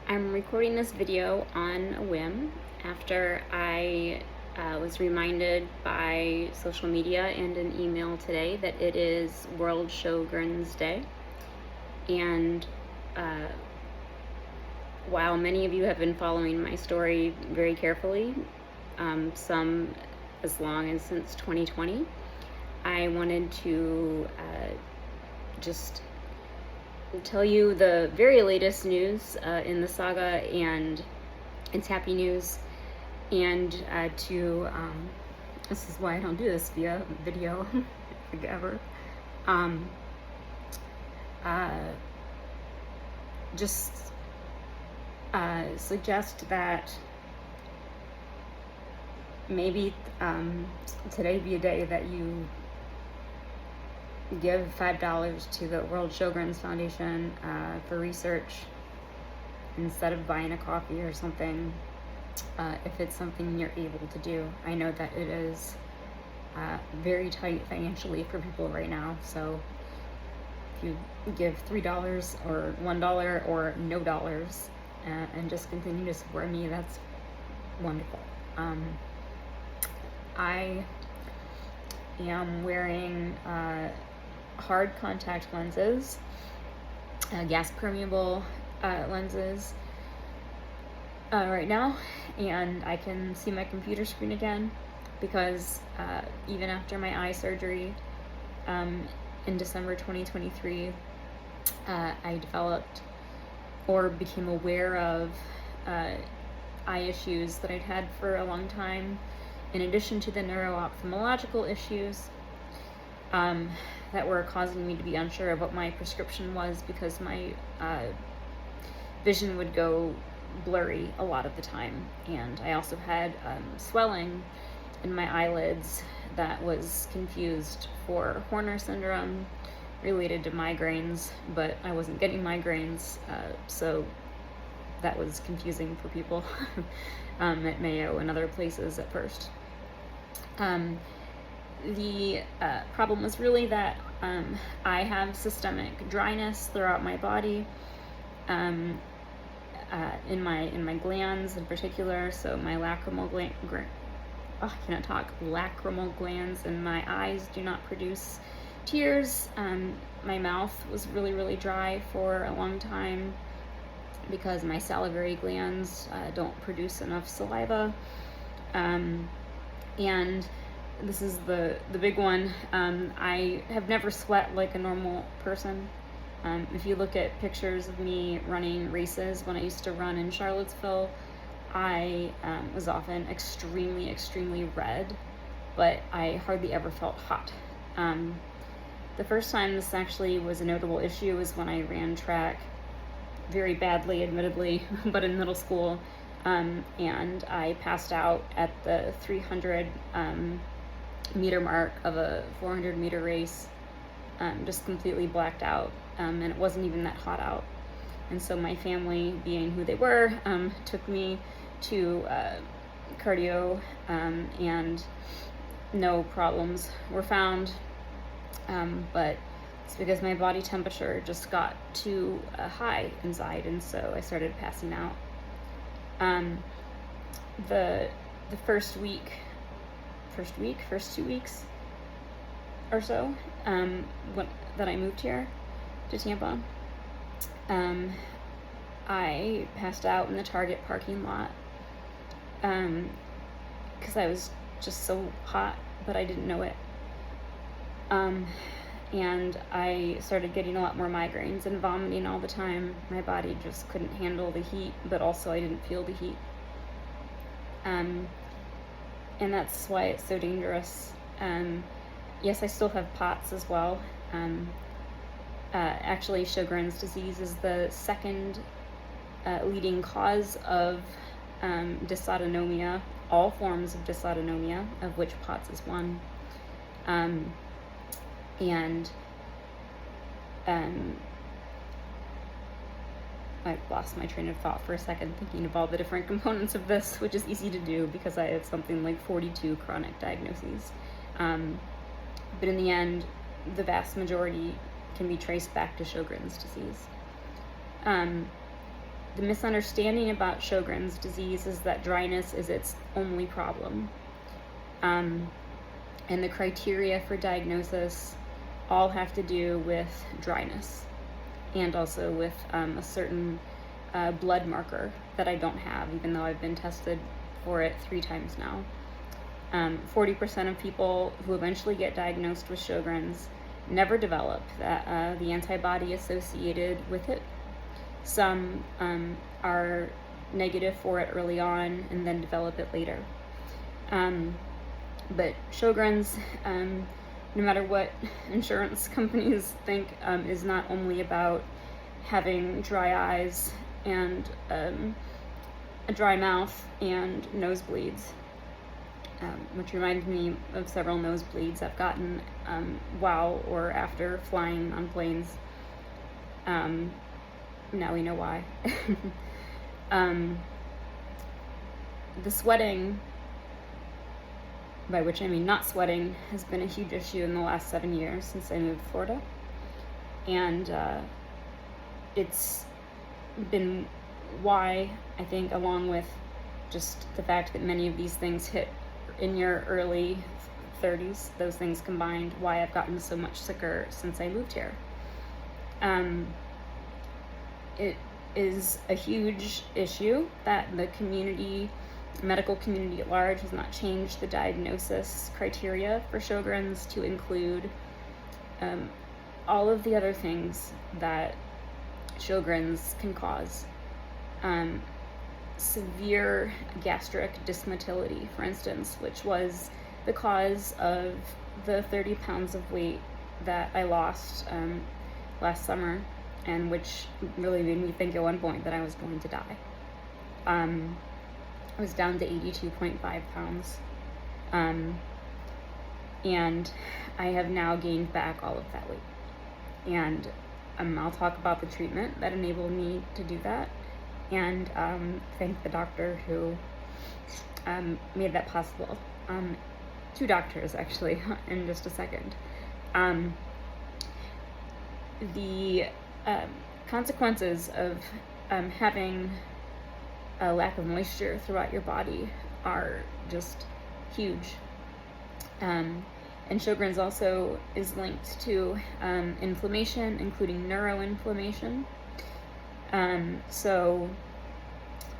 I'm recording this video on a whim after I was reminded by social media and an email today that it is World Sjögren's Day. And while many of you have been following my story very carefully, some as long as since 2020, I wanted to just tell you the very latest news in the saga, and it's happy news. And this is why I don't do this via video ever. Just suggest that maybe today be a day that you give $5 to the World Sjögren's Foundation for research instead of buying a coffee or something, if it's something you're able to do. I know that it is very tight financially for people right now, so if you give $3 or $1 or no dollars and just continue to support me, that's wonderful. I am wearing hard contact lenses, gas permeable lenses right now, and I can see my computer screen again because even after my eye surgery in December 2023, I developed or became aware of eye issues that I'd had for a long time, in addition to the neuro-ophthalmological issues that were causing me to be unsure of what my prescription was, because my vision would go blurry a lot of the time. And I also had swelling in my eyelids that was confused for Horner syndrome related to migraines, but I wasn't getting migraines, so that was confusing for people at Mayo and other places at first. The problem was really that I have systemic dryness throughout my body, in my glands in particular. So my lacrimal lacrimal glands in my eyes do not produce tears. My mouth was really dry for a long time because my salivary glands don't produce enough saliva. And this is the big one. I have never sweat like a normal person. If you look at pictures of me running races when I used to run in Charlottesville, I was often extremely red, but I hardly ever felt hot. The first time this actually was a notable issue was when I ran track very badly, admittedly, but in middle school, and I passed out at the 300 meter mark of a 400 meter race, just completely blacked out, and it wasn't even that hot out. And so my family, being who they were, took me to cardio, and no problems were found, but it's because my body temperature just got too high inside, and so I started passing out. The first 2 weeks or so, that I moved here to Tampa, I passed out in the Target parking lot because I was just so hot, but I didn't know it. And I started getting a lot more migraines and vomiting all the time. My body just couldn't handle the heat, but also I didn't feel the heat. And that's why it's so dangerous. Yes, I still have POTS as well. Actually, Sjögren's disease is the second leading cause of dysautonomia, all forms of dysautonomia, of which POTS is one. I lost my train of thought for a second thinking of all the different components of this, which is easy to do because I have something like 42 chronic diagnoses. But in the end, the vast majority can be traced back to Sjögren's disease. the misunderstanding about Sjögren's disease is that dryness is its only problem. And the criteria for diagnosis all have to do with dryness, and also with a certain blood marker that I don't have, even though I've been tested for it 3 times now. 40% of people who eventually get diagnosed with Sjögren's never develop the antibody associated with it. Some are negative for it early on and then develop it later. But Sjögren's, no matter what insurance companies think, is not only about having dry eyes and a dry mouth and nosebleeds, which reminds me of several nosebleeds I've gotten while or after flying on planes. Now we know why. The sweating, by which I mean not sweating, has been a huge issue in the last 7 years since I moved to Florida. And it's been why, I think, along with just the fact that many of these things hit in your early 30s, those things combined, why I've gotten so much sicker since I moved here. It is a huge issue that the medical community at large has not changed the diagnosis criteria for Sjögren's to include all of the other things that Sjögren's can cause. Severe gastric dysmotility, for instance, which was the cause of the 30 pounds of weight that I lost last summer, and which really made me think at one point that I was going to die. I was down to 82.5 pounds. And I have now gained back all of that weight. And I'll talk about the treatment that enabled me to do that, and thank the doctor who made that possible. 2 doctors, actually, in just a second. The consequences of having a lack of moisture throughout your body are just huge. And Sjögren's also is linked to inflammation, including neuroinflammation. So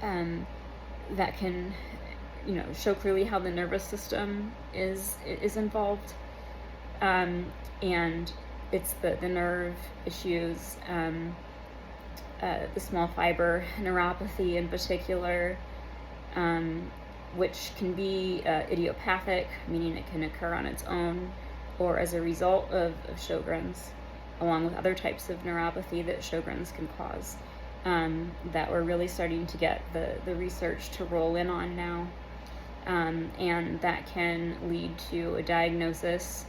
that can, show clearly how the nervous system is involved. And it's the nerve issues, the small fiber neuropathy in particular, which can be idiopathic, meaning it can occur on its own or as a result of Sjögren's, along with other types of neuropathy that Sjögren's can cause, that we're really starting to get the research to roll in on now. And that can lead to a diagnosis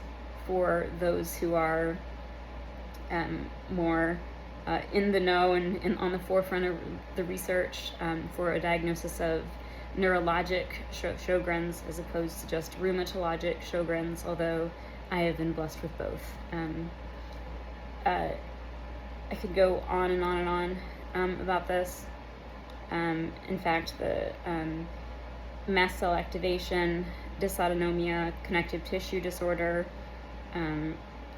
for those who are more in the know and on the forefront of the research, for a diagnosis of neurologic Sjögren's as opposed to just rheumatologic Sjögren's, although I have been blessed with both. I could go on and on and on about this. In fact, the mast cell activation, dysautonomia, connective tissue disorder,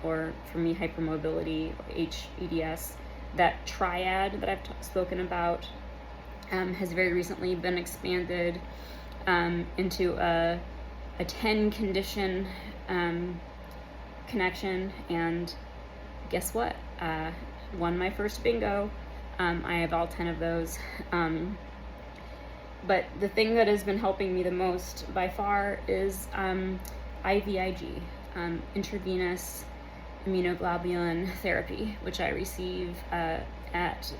or for me, hypermobility, or HEDS, that triad that I've spoken about has very recently been expanded into a 10 condition connection, and guess what? Won my first bingo. I have all 10 of those. But the thing that has been helping me the most by far is IVIG, intravenous immunoglobulin therapy, which I receive at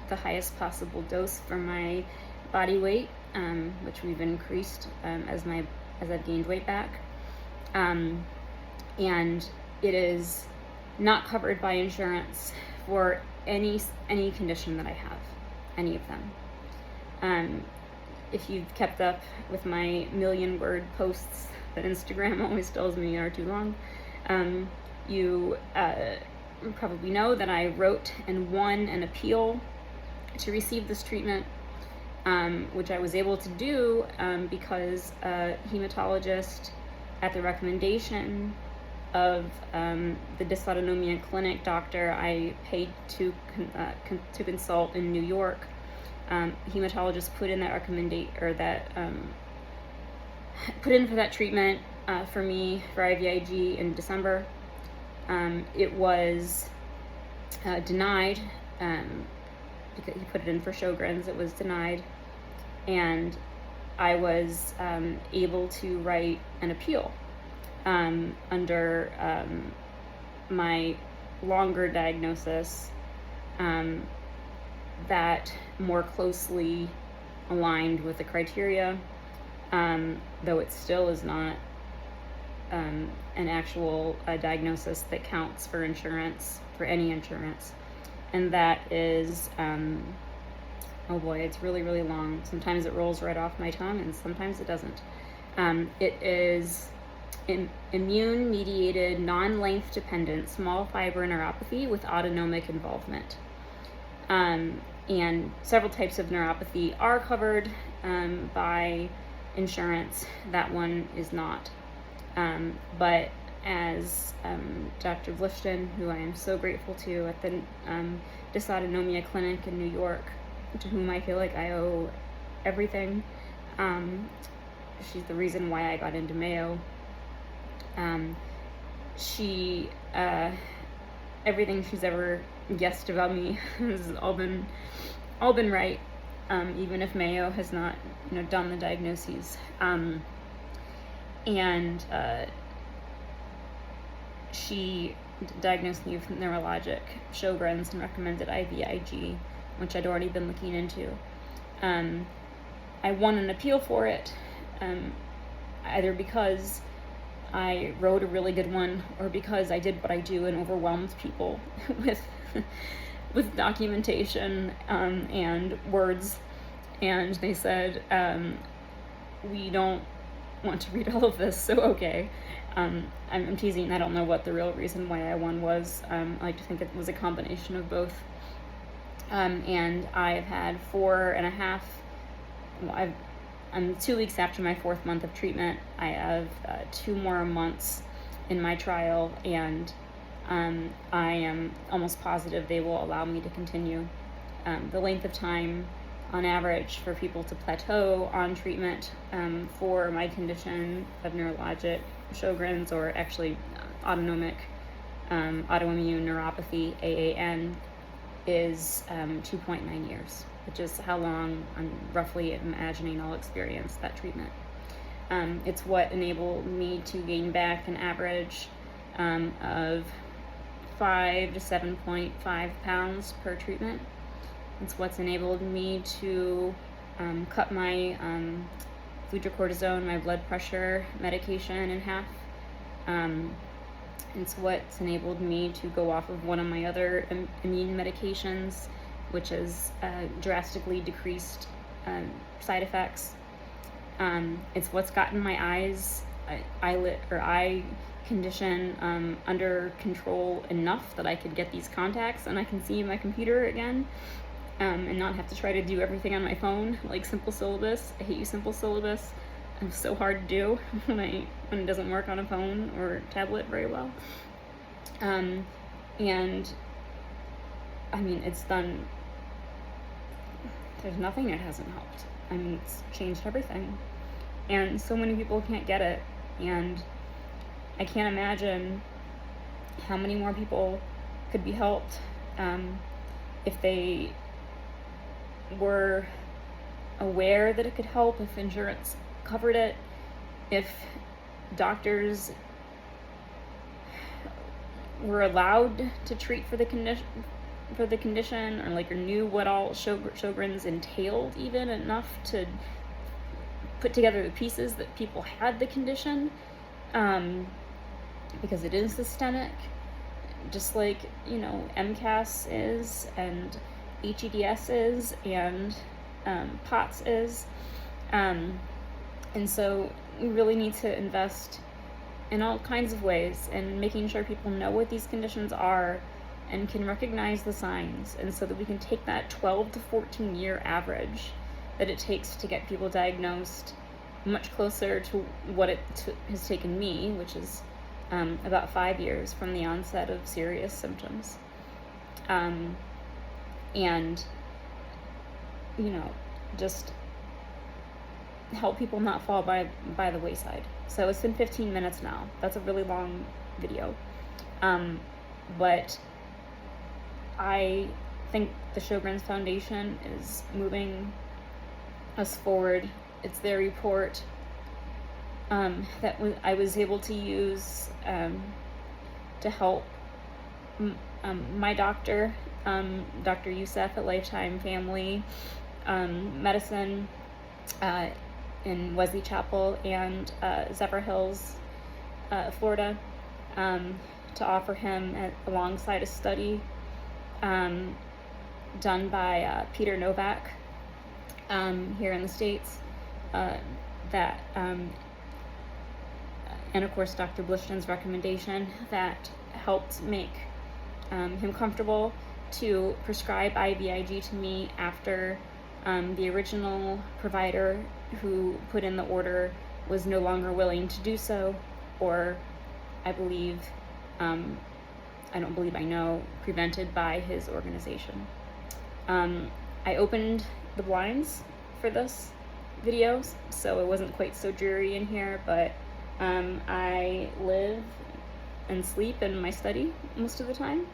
the highest possible dose for my body weight, which we've increased as I've gained weight back. And it is not covered by insurance for any condition that I have, any of them. If you've kept up with my 1,000,000-word posts that Instagram always tells me are too long, you probably know that I wrote and won an appeal to receive this treatment. which I was able to do because a hematologist, at the recommendation of the Dysautonomia Clinic doctor I paid to consult in New York, hematologist put in that put in for that treatment for me for IVIG in December. It was denied because he put it in for Sjögren's. It was denied, and I was able to write an appeal under my longer diagnosis that more closely aligned with the criteria, though it still is not an actual diagnosis that counts for insurance, for any insurance. And that is, oh boy, it's really, really long. Sometimes it rolls right off my tongue and sometimes it doesn't. It is immune-mediated, non-length dependent, small fiber neuropathy with autonomic involvement. And several types of neuropathy are covered by insurance. That one is not. But as Dr. Blitshteyn, who I am so grateful to at the Dysautonomia Clinic in New York, to whom I feel like I owe everything. She's the reason why I got into Mayo. She, everything she's ever guessed about me has all been right, even if Mayo has not, done the diagnoses. She diagnosed me with neurologic Sjögren's and recommended IVIG, which I'd already been looking into. I won an appeal for it, either because I wrote a really good one or because I did what I do and overwhelmed people with documentation and words, and they said, we don't want to read all of this, so okay. I'm teasing. I don't know what the real reason why I won was. I like to think it was a combination of both. And I've had 4.5, I'm 2 weeks after my 4th month of treatment. I have 2 more months in my trial, and I am almost positive they will allow me to continue. The length of time on average for people to plateau on treatment for my condition of neurologic Sjögren's, or actually autonomic autoimmune neuropathy, AAN, is 2.9 years, which is how long I'm roughly imagining I'll experience that treatment. It's what enabled me to gain back an average of 5 to 7.5 pounds per treatment. It's what's enabled me to cut my fludrocortisone, my blood pressure medication, in half. It's what's enabled me to go off of one of my other immune medications, which has drastically decreased side effects. It's what's gotten my eye condition under control enough that I could get these contacts and I can see my computer again. And not have to try to do everything on my phone, like simple syllabus. I hate simple syllabus. It's so hard to do when it doesn't work on a phone or tablet very well. And I mean, it's done. There's nothing it hasn't helped. I mean, it's changed everything, and so many people can't get it, and I can't imagine how many more people could be helped if they were aware that it could help, if insurance covered it, if doctors were allowed to treat for the condition, or knew what all Sjögren's entailed, even enough to put together the pieces that people had the condition, because it is systemic, just like MCAS is, and HEDS is, and POTS is, and so we really need to invest in all kinds of ways in making sure people know what these conditions are and can recognize the signs, and so that we can take that 12 to 14 year average that it takes to get people diagnosed, much closer to what it has taken me, which is about 5 years from the onset of serious symptoms. And, you know, just help people not fall by the wayside. So it's been 15 minutes now. That's a really long video. But I think the Sjögren's Foundation is moving us forward. It's their report that I was able to use to help my doctor, Dr. Yousef at Lifetime Family Medicine in Wesley Chapel and Zephyr Hills, Florida, to offer him alongside a study done by Peter Novak here in the States, that and of course Dr. Blitshteyn's recommendation that helped make him comfortable to prescribe IVIG to me after the original provider who put in the order was no longer willing to do so, or I know, prevented by his organization. I opened the blinds for this video, so it wasn't quite so dreary in here, but I live and sleep in my study most of the time,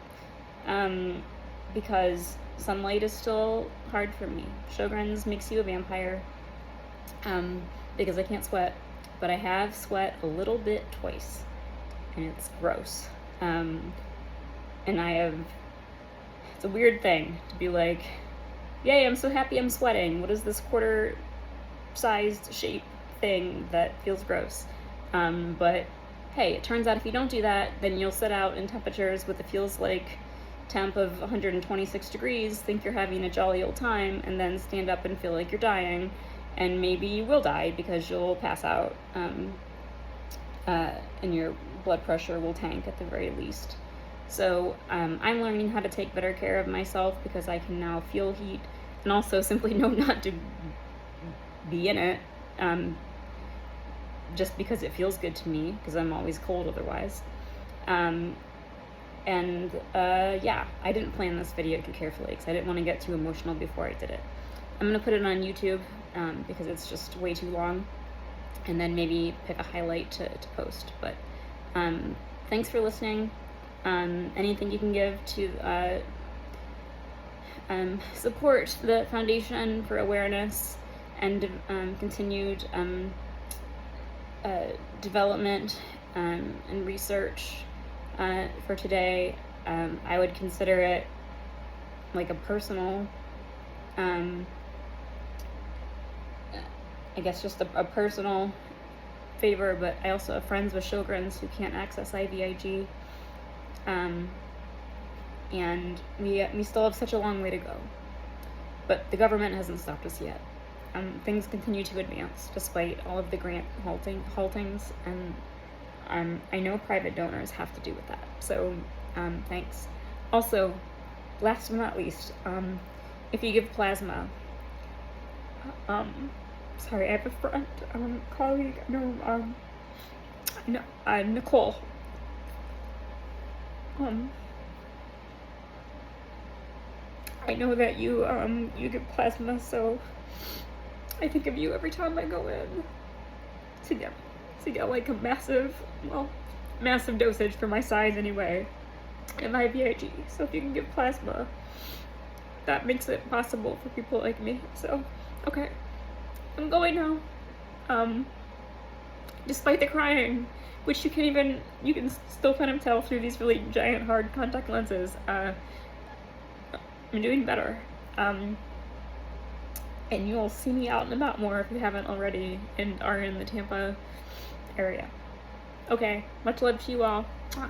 because sunlight is still hard for me. Sjögren's makes you a vampire, because I can't sweat, but I have sweat a little bit twice, and it's gross. And it's a weird thing to be like, yay, I'm so happy I'm sweating. What is this quarter-sized shape thing that feels gross? But hey, it turns out if you don't do that, then you'll sit out in temperatures with it feels like temp of 126 degrees, think you're having a jolly old time, and then stand up and feel like you're dying, and maybe you will die because you'll pass out, and your blood pressure will tank at the very least. So I'm learning how to take better care of myself because I can now feel heat, and also simply know not to be in it, just because it feels good to me, because I'm always cold otherwise. Yeah, I didn't plan this video too carefully because I didn't want to get too emotional before I did it. I'm going to put it on YouTube because it's just way too long, and then maybe pick a highlight to post. But thanks for listening. Anything you can give to support the foundation for awareness and continued development and research for today, I would consider it like a personal, I guess just a personal favor, but I also have friends with Sjögren's who can't access IVIG, and we still have such a long way to go, but the government hasn't stopped us yet. Things continue to advance despite all of the grant haltings, and I know private donors have to do with that, so thanks. Also, last but not least, if you give plasma, sorry, I have a friend, colleague, Nicole, I know that you give plasma, so I think of you every time I go in to get like a massive dosage for my size anyway, and my IVIG. So if you can give plasma, that makes it possible for people like me. So, okay, I'm going now. Despite the crying, which you can still kind of tell through these really giant hard contact lenses, I'm doing better. And you'll see me out and about more if you haven't already and are in the Tampa area. Okay, much love to you all. Mwah.